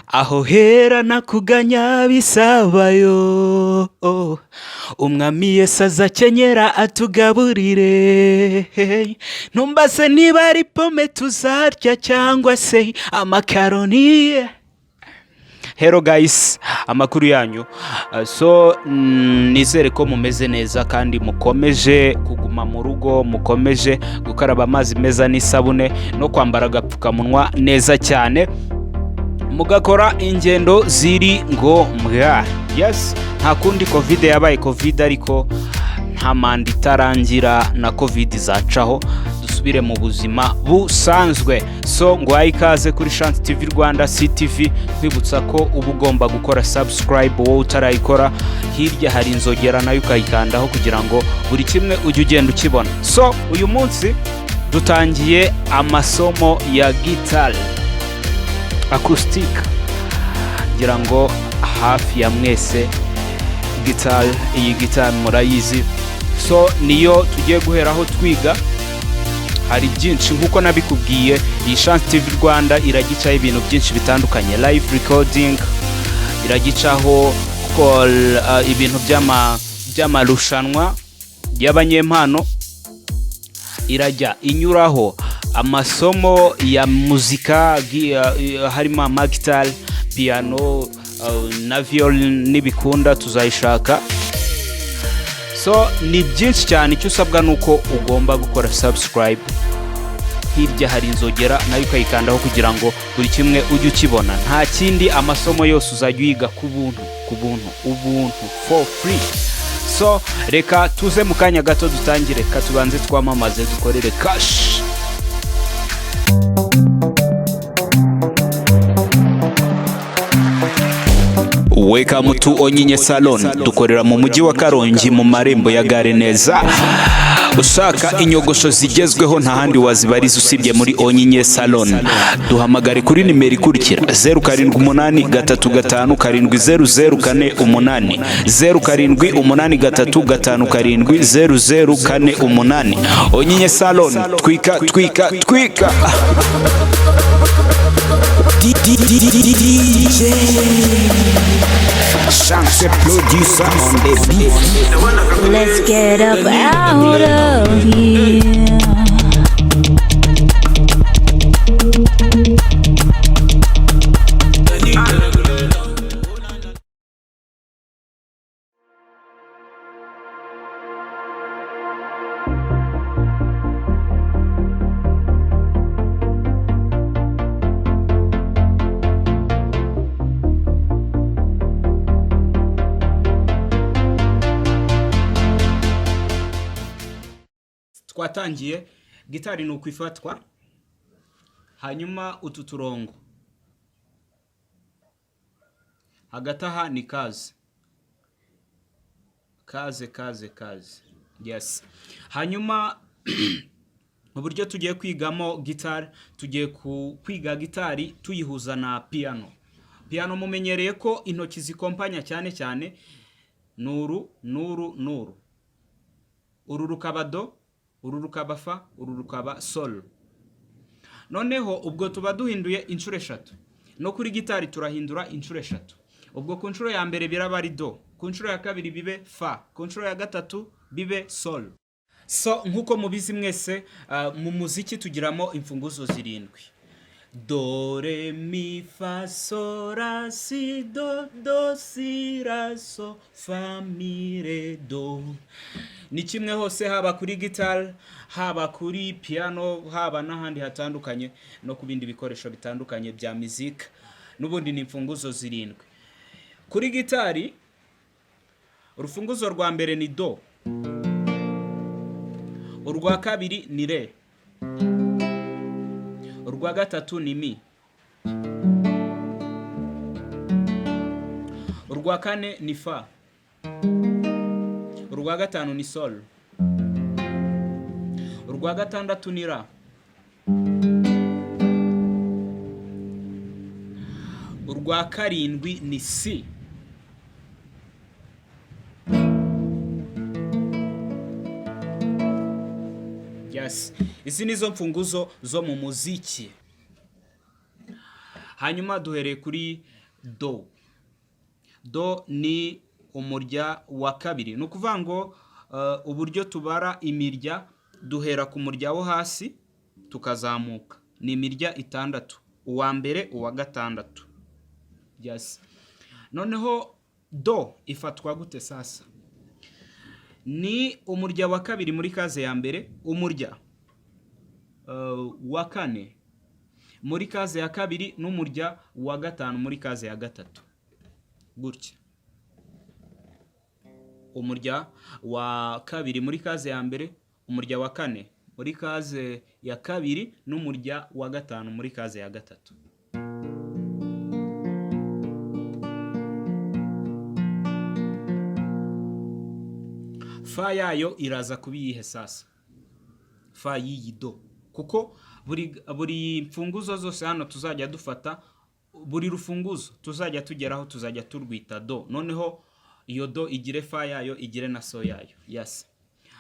aho hera nakuganya bisabayo, umwami Yesu azakenyera atugaburire, ntumbaze niba ari pome tuzarya cyangwa se amakaroni. Hello guys, amakuru yanyu. Nizere ko mumeze neza kandi mukomeje kuguma mu rugo, mukomeje gukaraba amazi meza n'isabune no kwambara agapfukamunwa neza cyane, mugakora ingendo ziri ngombwa. Yes, nta kundi covid yabaye covid, ariko nta manda itarangira na covid zacaho, dusubire mu buzima busanzwe. Ngo ikaze kuri Chance TV Rwanda CTV, kwibutsa ko uba ugomba gukora subscribe wowe utarayikora, hirya hari inzogera nayo ukayikandaho kugira ngo buri kimwe ujye ugenda ukibona. Uyu munsi dutangiye amasomo ya guitar acoustic, ngira ngo hafi ya mwese iyi guitar murayizi. Niyo tugiye guheraho twiga. Hari byinshi nkuko nabikubwiye, iyi Chance TV Rwanda iragicaho ibintu byinshi bitandukanye, live recording, iragicaho ibintu by'amarushanwa y'abanyempano, irajya inyuraho amasomo ya muzika harimo amagitar, piano na violin n'ibikunda tuzayishaka. Ni byinshi cyane, icyo usabwa nuko ugomba gukora subscribe, hirya hari inzogera nayo ukayikandaho kugira ngo buri kimwe ujye ukibona. Nta kindi, amasomo yose uzajya uyiga ku buntu for free. Reka tuze mu kanya gato dutangire, tubanze twamamaze, dukorere cash. Welcome to Onyinye Salon. Dukorera mu mujyi wa Karongi mu marembo ya Gare Neza. Ushaka inyogosho zigezweho nta handi wazibariza usibye muri Onyinye Salon. Duhamagare kuri nimero ikurikira: 0783570048, 0783570048. Onyinye Salon, twika. DJ Chance producer on the beat. Let's get up out of here. Twatangiye, gitari ni ukwifatwa, hanyuma utu turongo hagati aha ni kaze. Yes. Hanyuma uburyo tugiye kwigamo gitari, tugiye kwiga gitari tuyihuza na piano. Piano mumenyereye ko intoki zikompanya cyane nuru. Uru rukaba do, uru rukaba fa, uru rukaba sol. Noneho ubwo tuba duhinduye inshuro 3. No kuri gitari turahindura inshuro 3. Ubwo ku nshuro ya mbere biraba ari do, ku nshuro ya kabiri bibe fa, ku nshuro ya gatatu bibe sol. Nkuko mubizi mwese, mu muziki tugiramo imfunguzo 7: do, re, mi, fa, sol, la, si, do, si, la, so, fa, mi, re, do. Ni kimwe hose, haba kuri guitar, haba kuri piano, haba n'ahandi hatandukanye no ku bindi bikoresho bitandukanye bya muzika, n'ubundi ni imfunguzo 7. Kuri gitari urufunguzo rwa mbere ni do, urwa kabiri ni re, urwa gatatu ni mi, urwa kane ni fa, urwa gatanu ni sol, urwa gatandatu ni ra, urwa karindwi ni si, Yes, izi nizo mfunguzo zo mu muziki. hanyuma duhereye kuri do. Do ni umurya wa kabiri. Ni ukuvuga ngo uburyo tubara imirya, duhera ku murya wo hasi tukazamuka. Ni imirya 6, uwa mbere, uwa gatandatu. Yes. Noneho do ifatwa gute sasa? Ni umurya wa kabiri muri kaze ya mbere, umurya wa kane muri kaze ya kabiri, n'umurya wa gatanu muri kaze ya gatatu. Gutya. Umurya wa kabiri muri kaze ya mbere, umurya wa kane muri kaze ya kabiri, n'umurya wa gatanu muri kaze ya gatatu. Fa yayo iraza kubiyihe sasa? Fa y'iyi do. Kuko buri mfunguzo zose hano tuzajya dufata, buri rufunguzo tuzajya tugeraho tuzajya turwita do. Noneho iyo do igire fa yayo, igire na so yayo. Yes.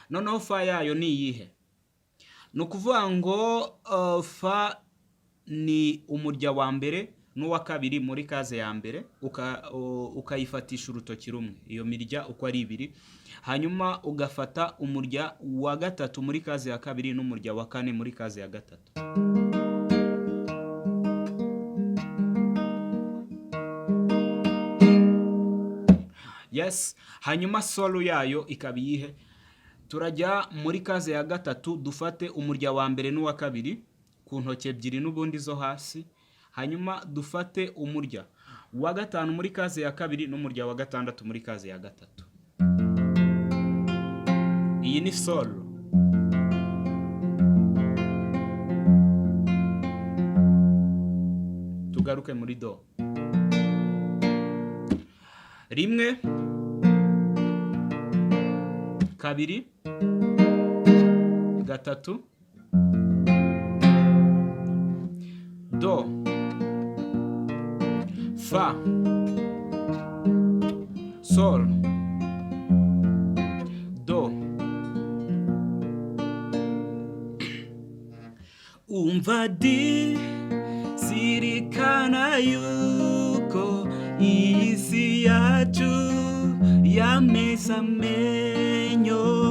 Noneho fa yayo ni iyihe? Ni ukuvuga ngo fa ni umurya wa mbere n'uwa kabiri muri kaze ya mbere, ukayifatisha urutoki rumwe. Iyo mirya uko ari 2. Hanyuma ugafata umurya wa gatatu muri kaze ya kabiri n'umurya wa kane muri kaze ya gatatu. Yes. Hanyuma solo yayo ikaba iyihe? Turajya muri kaze ya gatatu, dufate umurya wa mbere n'uwa kabiri ku ntoki 2 n'ubundi zo hasi. Hanyuma dufate umurya wa gatanu muri kaze ya kabiri n'umurya wa gatandatu muri kaze ya gatatu. Iyi ni solo. Tugaruke muri do. 1, 2, 3, do, fa, sol, do. Umva zirikana yuko iyi si yacu yameze amenyo